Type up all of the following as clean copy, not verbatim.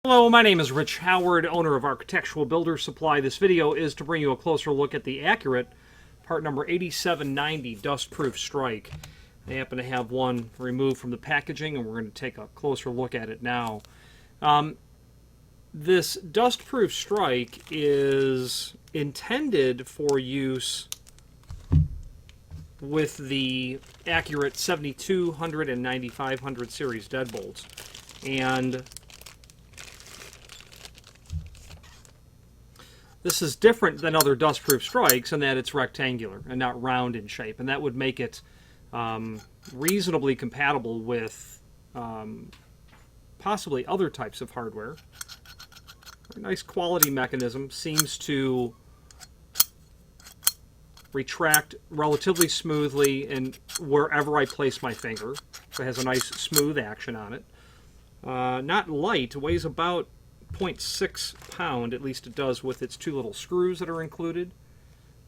Hello, my name is Rich Howard, owner of Architectural Builder Supply. This video is to bring you a closer look at the Accurate part number 8790 Dustproof Strike. They happen to have one removed from the packaging, and we're going to take a closer look at it now. This Dustproof Strike is intended for use with the Accurate 7200 and 9500 series deadbolts. And this is different than other dustproof strikes in that it's rectangular and not round in shape, and that would make it reasonably compatible with possibly other types of hardware. A nice quality mechanism, seems to retract relatively smoothly and wherever I place my finger. So it has a nice smooth action on it. Not light, weighs about 0.6 pound, at least it does with its two little screws that are included.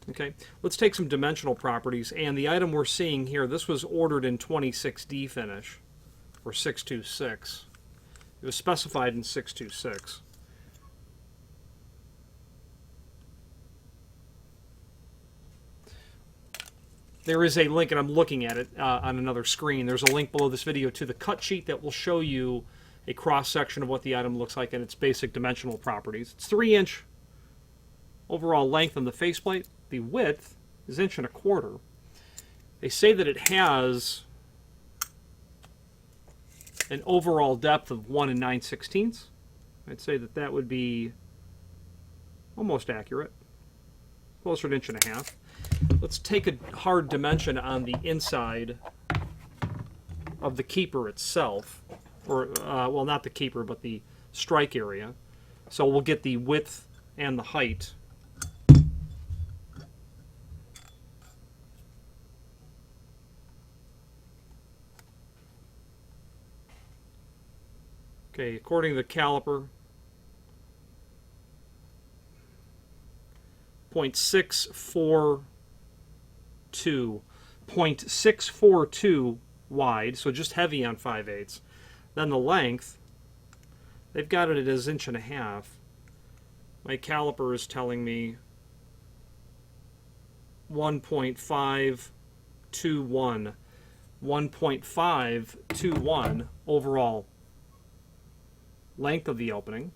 Okay, let's take some dimensional properties, and the item we're seeing here, this was ordered in 26D finish, or 626. It was specified in 626. There is a link, and I'm looking at it on another screen. There's a link below this video to the cut sheet that will show you a cross-section of what the item looks like and its basic dimensional properties. It's 3-inch overall length on the faceplate. The width is 1.25 inches. They say that it has an overall depth of 1 9/16. I'd say that that would be almost accurate, closer to 1.5 inches. Let's take a hard dimension on the inside of the keeper itself. Or, well, not the keeper, but the strike area. So we'll get the width and the height. Okay, according to the caliper, 0.642 wide, so just heavy on 5/8. Then the length, they've got it as 1.5 inches. My caliper is telling me 1.521. 1.521 overall length of the opening.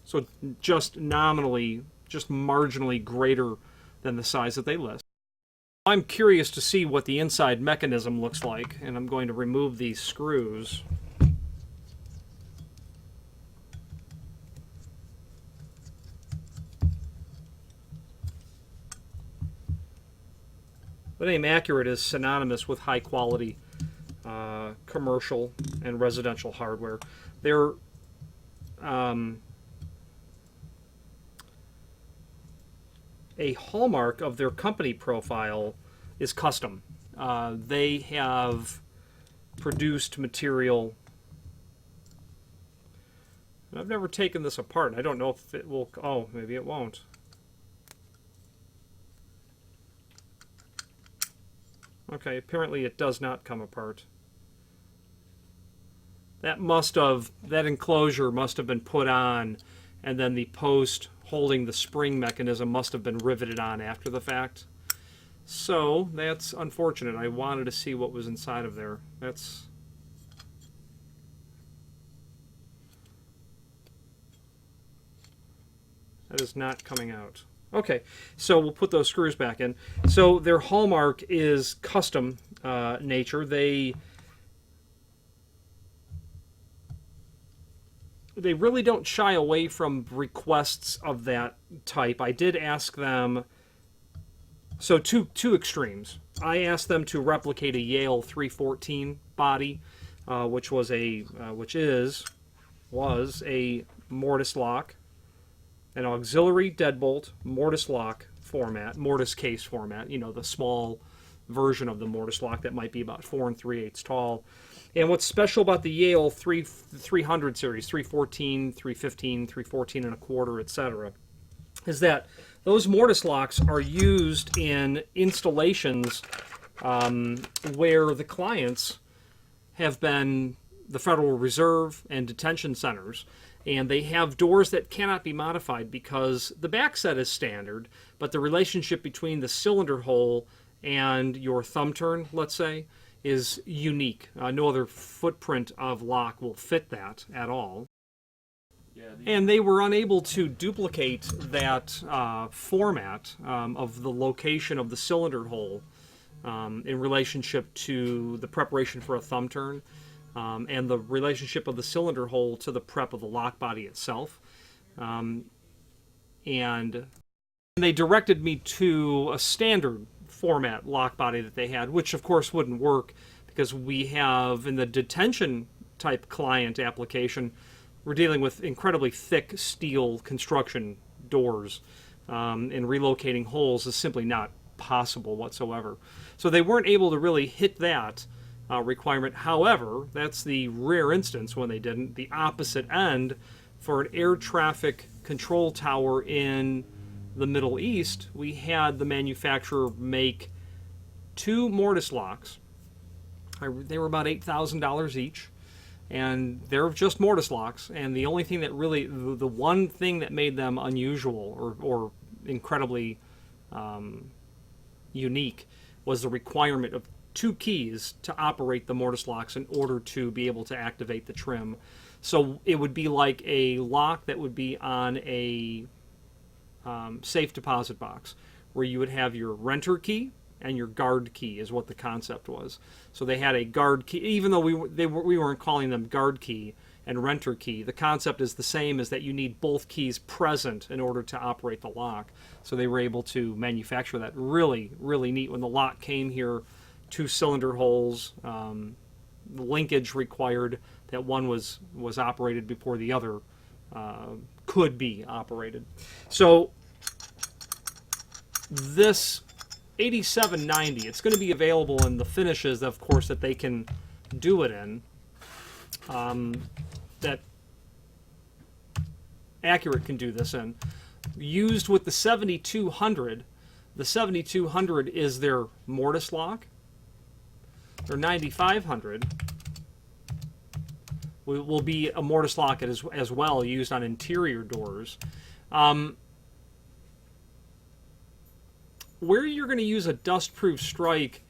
So just nominally, just marginally greater than the size that they list. I'm curious to see what the inside mechanism looks like, and I'm going to remove these screws. The name Accurate is synonymous with high quality commercial and residential hardware. They're a hallmark of their company profile is custom. They have produced material, and I've never taken this apart. I don't know if it will, oh, maybe it won't. Okay, apparently it does not come apart. That enclosure must have been put on, and then the post holding the spring mechanism must have been riveted on after the fact. So that's unfortunate. I wanted to see what was inside of there. That is not coming out. Okay, so we'll put those screws back in. So their hallmark is custom nature. They really don't shy away from requests of that type. I did ask them, so two extremes. I asked them to replicate a Yale 314 body, which was a mortise lock, an auxiliary deadbolt mortise lock format, mortise case format, you know, the small version of the mortise lock that might be about 4 3/8 tall. And what's special about the Yale 300 series, 314, 315, 314 and a quarter, etc., is that those mortise locks are used in installations where the clients have been the Federal Reserve and detention centers. And they have doors that cannot be modified because the back set is standard, but the relationship between the cylinder hole and your thumb turn, let's say, is unique. No other footprint of lock will fit that at all. And they were unable to duplicate that format of the location of the cylinder hole in relationship to the preparation for a thumb turn and the relationship of the cylinder hole to the prep of the lock body itself. And they directed me to a standard format lock body that they had, which of course wouldn't work because we have in the detention type client application, we're dealing with incredibly thick steel construction doors, and relocating holes is simply not possible whatsoever. So they weren't able to really hit that requirement. However, that's the rare instance when they didn't. The opposite end, for an air traffic control tower in the Middle East, we had the manufacturer make 2 mortise locks. They were about $8,000 each. And they're just mortise locks, and the only thing that really, the one thing that made them unusual or incredibly unique was the requirement of 2 keys to operate the mortise locks in order to be able to activate the trim. So it would be like a lock that would be on a safe deposit box, where you would have your renter key and your guard key is what the concept was. So they had a guard key, even though we weren't calling them guard key and renter key. The concept is the same, is that you need both keys present in order to operate the lock. So they were able to manufacture that. Really, really neat. When the lock came here, 2 cylinder holes, the linkage required that one was operated before the other could be operated. So this 8790, it's going to be available in the finishes, of course, that they can do it in. That Accurate can do this in. Used with the 7200, the 7200 is their mortise lock. Their 9500 will be a mortise lock as well, used on interior doors. Where you're going to use a dust-proof strike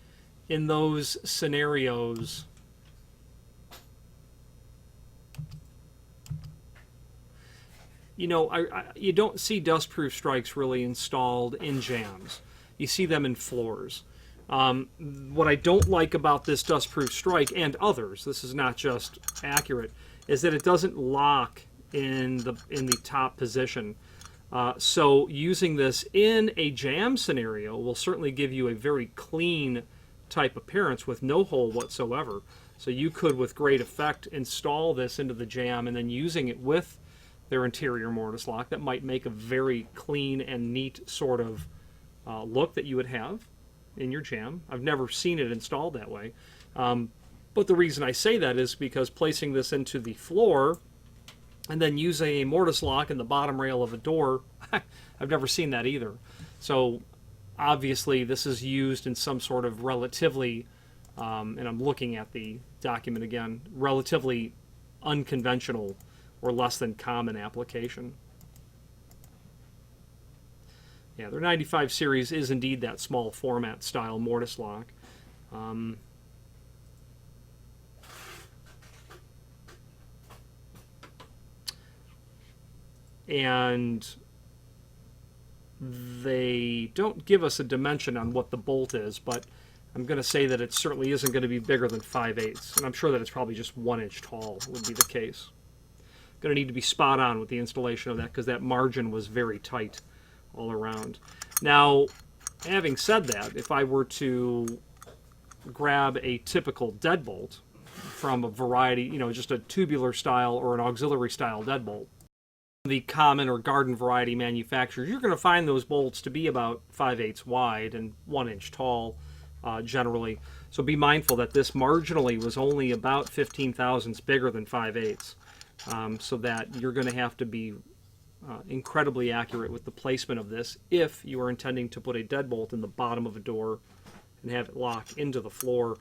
in those scenarios, you know, you don't see dust-proof strikes really installed in jams. You see them in floors. What I don't like about this dust-proof strike, and others, this is not just Accurate, is that it doesn't lock in the top position. So using this in a jam scenario will certainly give you a very clean type appearance with no hole whatsoever. So you could, with great effect, install this into the jam, and then using it with their interior mortise lock, that might make a very clean and neat sort of look that you would have in your jam. I've never seen it installed that way. But the reason I say that is because placing this into the floor and then using a mortise lock in the bottom rail of a door, I've never seen that either. So obviously this is used in some sort of relatively, and I'm looking at the document again, relatively unconventional or less than common application. Yeah, their 95 series is indeed that small format style mortise lock. And they don't give us a dimension on what the bolt is, but I'm going to say that it certainly isn't going to be bigger than 5/8, and I'm sure that it's probably just 1 inch tall would be the case. Going to need to be spot on with the installation of that, because that margin was very tight all around. Now, having said that, if I were to grab a typical deadbolt from a variety, you know, just a tubular style or an auxiliary style deadbolt, the common or garden variety manufacturers, you're going to find those bolts to be about 5/8 wide and 1 inch tall generally. So be mindful that this marginally was only about 15 thousandths bigger than 5/8, so that you're going to have to be incredibly accurate with the placement of this if you are intending to put a deadbolt in the bottom of a door and have it lock into the floor.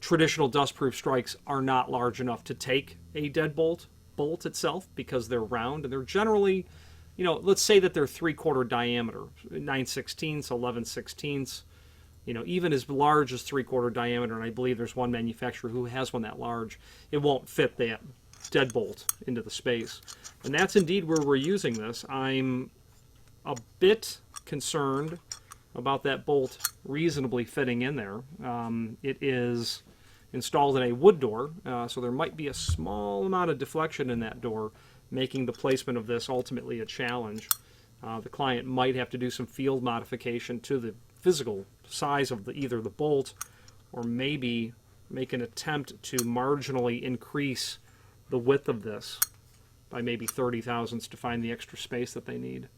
Traditional dustproof strikes are not large enough to take a deadbolt bolt itself because they're round, and they're generally, let's say that they're 3/4 diameter, 9/16, 11/16, even as large as 3/4 diameter, and I believe there's one manufacturer who has one that large. It won't fit that deadbolt into the space. And that's indeed where we're using this. I'm a bit concerned about that bolt reasonably fitting in there. It is installed in a wood door, so there might be a small amount of deflection in that door, making the placement of this ultimately a challenge. The client might have to do some field modification to the physical size of either the bolt, or maybe make an attempt to marginally increase the width of this by maybe 30 thousandths to find the extra space that they need.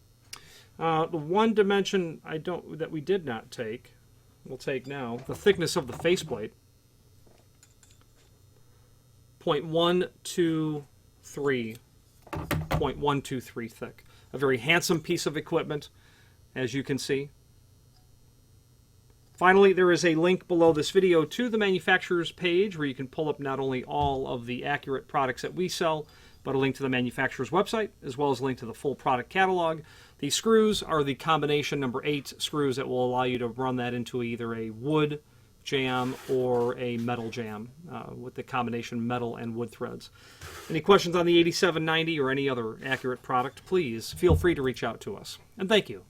The one dimension that we did not take, we'll take now, the thickness of the faceplate. 0.123 thick. A very handsome piece of equipment, as you can see. Finally, there is a link below this video to the manufacturer's page where you can pull up not only all of the Accurate products that we sell, but a link to the manufacturer's website, as well as a link to the full product catalog. The screws are the combination number 8 screws that will allow you to run that into either a wood jam or a metal jam with the combination metal and wood threads. Any questions on the 8790 or any other Accurate product, please feel free to reach out to us. And thank you.